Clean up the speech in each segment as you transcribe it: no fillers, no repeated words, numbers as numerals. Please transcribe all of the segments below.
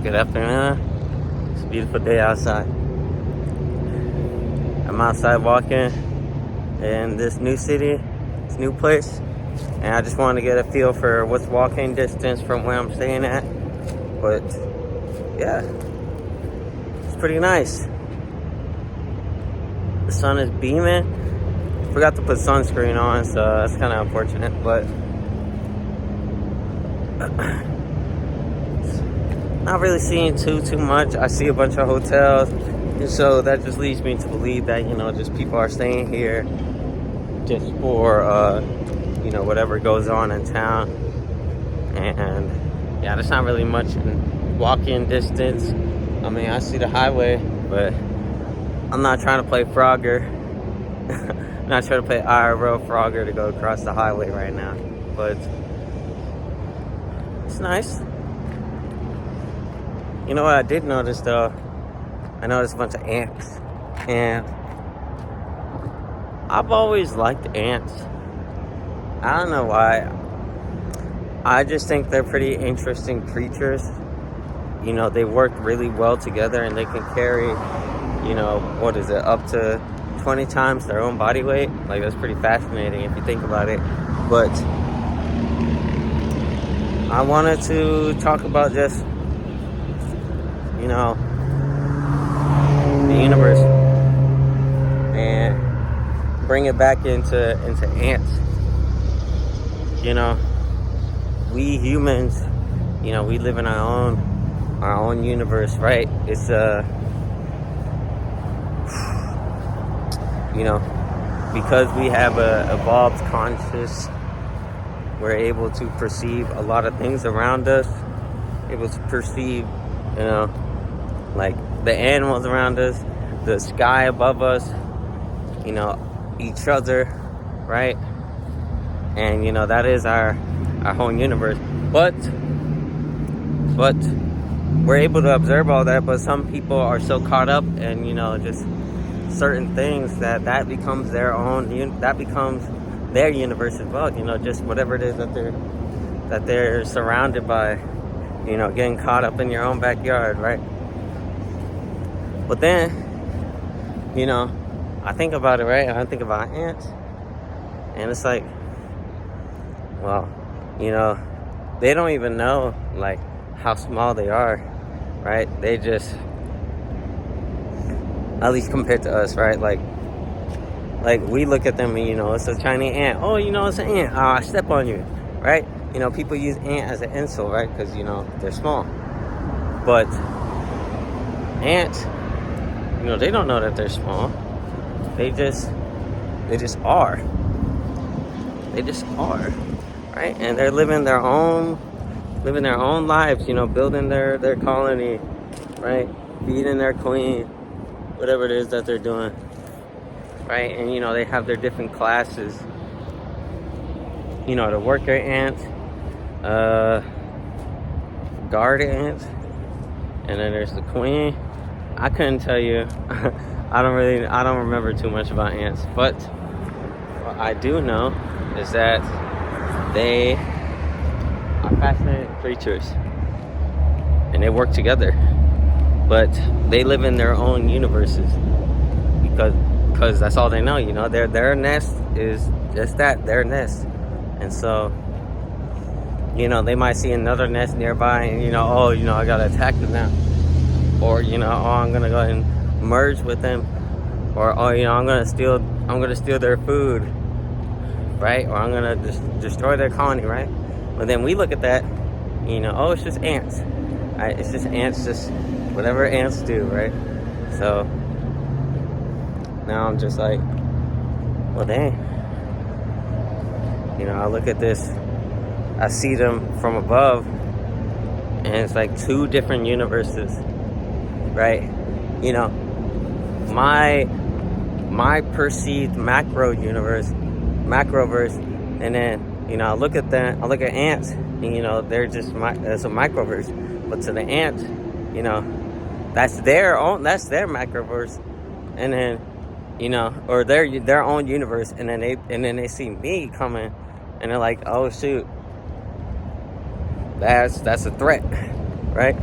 Good afternoon. It's a beautiful day outside. I'm outside walking in this new city, this new place, and I just wanted to get a feel for what's walking distance from where I'm staying at. But yeah, it's pretty nice. The sun is beaming. Forgot to put sunscreen on, so that's kind of unfortunate, but not really seeing too much. I see a bunch of hotels, and so that just leads me to believe that just people are staying here just for whatever goes on in town. And yeah, there's not really much in walking distance. I mean, I see the highway, but I'm not trying to play Frogger. I'm not trying to play IRL Frogger to go across the highway right now, but it's nice. You know what I did notice though? I noticed a bunch of ants, and I've always liked ants. I don't know why. I just think they're pretty interesting creatures. They work really well together, and they can carry, up to 20 times their own body weight. Like, that's pretty fascinating if you think about it. But I wanted to talk about just the universe and bring it back into ants. We humans, we live in our own universe, right? It's because we have a evolved conscious, we're able to perceive a lot of things around us, able to perceive like the animals around us, the sky above us, each other, right? And that is our whole universe. But we're able to observe all that, but some people are so caught up in just certain things that becomes their own, that becomes their universe as well. Just whatever it is that they're surrounded by, getting caught up in your own backyard, right? But then, I think about it, right? I think about ants, and it's like, well, they don't even know, like, how small they are, right? They just, at least compared to us, right? Like we look at them and, it's a tiny ant. Oh, it's an ant. I step on you, right? People use ant as an insult, right? Because, they're small. But ants, they don't know that they're small. They just are. They just are, right? And they're living their own lives, building their colony, right? Feeding their queen, whatever it is that they're doing, right? And they have their different classes. The worker ant, guard ant, and then there's the queen. I couldn't tell you. I don't remember too much about ants, but what I do know is that they are fascinating creatures, and they work together, but they live in their own universes because that's all they know. Their nest is just that, their nest. And so they might see another nest nearby, and I gotta attack them now, or I'm gonna go and merge with them, or I'm gonna steal their food, right? Or I'm gonna destroy their colony, right? But then we look at that, it's just ants, right? It's just ants, just whatever ants do, right? So now I'm just like, well, dang. I look at this, I see them from above, and it's like two different universes, right? My perceived macroverse, and then I look at ants, and they're just it's a microverse. But to the ant, that's their macroverse, and then or their own universe, and then they see me coming, and they're like, oh shoot, that's a threat, right?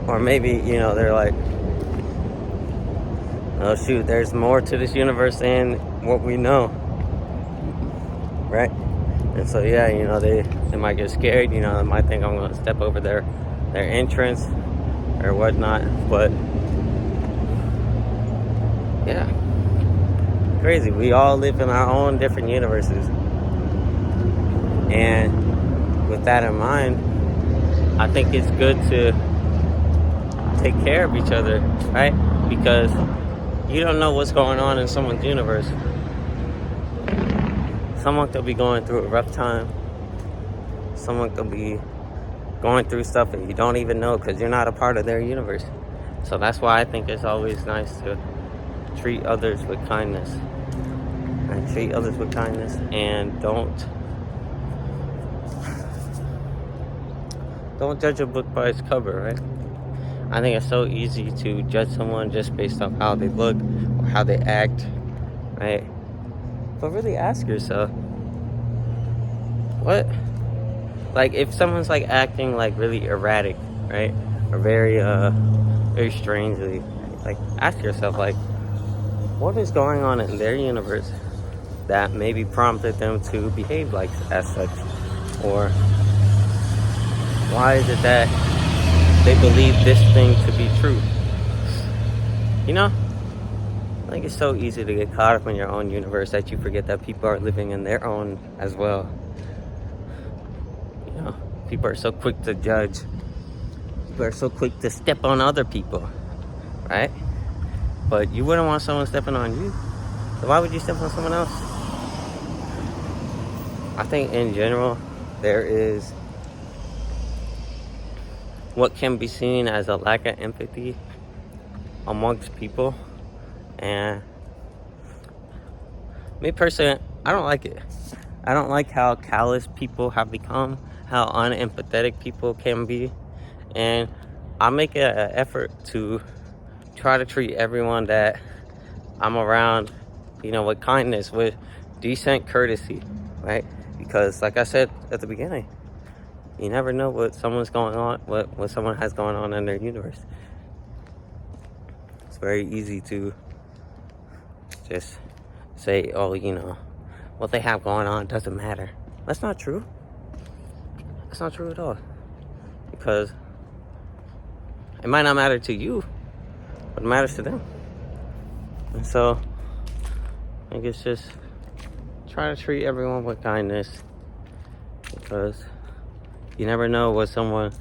Or maybe, you know, they're like, oh shoot, there's more to this universe than what we know, right? And so yeah, you know, they might get scared, you know, they might think I'm gonna step over their entrance or whatnot. But yeah, crazy. We all live in our own different universes, and with that in mind, I think it's good to take care of each other, right? Because you don't know what's going on in someone's universe. Someone could be going through a rough time. Someone could be going through stuff that you don't even know because you're not a part of their universe. So that's why I think it's always nice to treat others with kindness. And treat others with kindness, and don't judge a book by its cover, right? I think it's so easy to judge someone just based off how they look or how they act, right? But really ask yourself, what? Like, if someone's like acting like really erratic, right? Or very strangely, like, ask yourself, like, what is going on in their universe that maybe prompted them to behave like as such? Or why is it that they believe this thing to be true? You know, I think it's so easy to get caught up in your own universe that you forget that people are living in their own as well. You know, people are so quick to judge. People are so quick to step on other people, right? But you wouldn't want someone stepping on you. So why would you step on someone else? I think in general, there is what can be seen as a lack of empathy amongst people. And me personally, I don't like it. I don't like how callous people have become, how unempathetic people can be. And I make an effort to try to treat everyone that I'm around, you know, with kindness, with decent courtesy, right? Because like I said at the beginning, you never know what someone's going on, what someone has going on in their universe. It's very easy to just say, oh, you know, what they have going on doesn't matter. That's not true. That's not true at all. Because it might not matter to you, but it matters to them. And so I think it's just try to treat everyone with kindness, because you never know what someone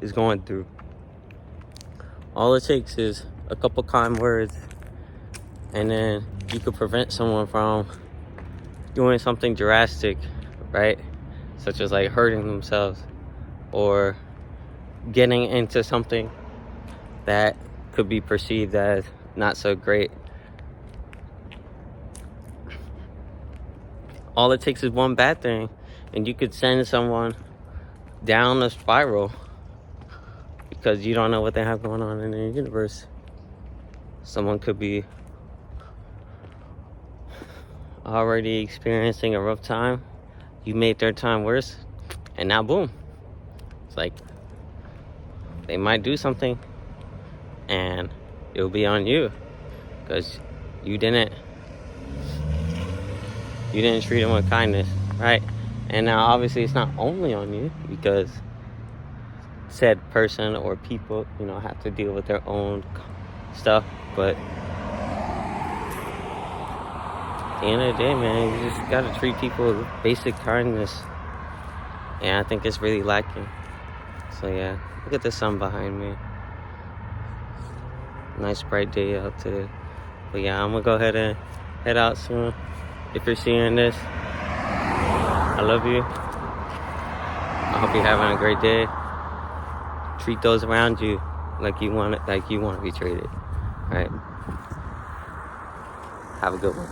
is going through. All it takes is a couple kind words, and then you could prevent someone from doing something drastic, right? Such as like hurting themselves or getting into something that could be perceived as not so great. All it takes is one bad thing, and you could send someone down a spiral because you don't know what they have going on in their universe. Someone could be already experiencing a rough time. You made their time worse, and now boom. It's like they might do something and it'll be on you because you didn't treat them with kindness, right? And now obviously it's not only on you, because said person or people, you know, have to deal with their own stuff. But at the end of the day, man, you just gotta treat people with basic kindness, and I think it's really lacking. So yeah, look at the sun behind me. Nice bright day out today. But yeah, I'm gonna go ahead and head out soon. If you're seeing this, I love you. I hope you're having a great day. Treat those around you like you want to be treated. All right. Have a good one.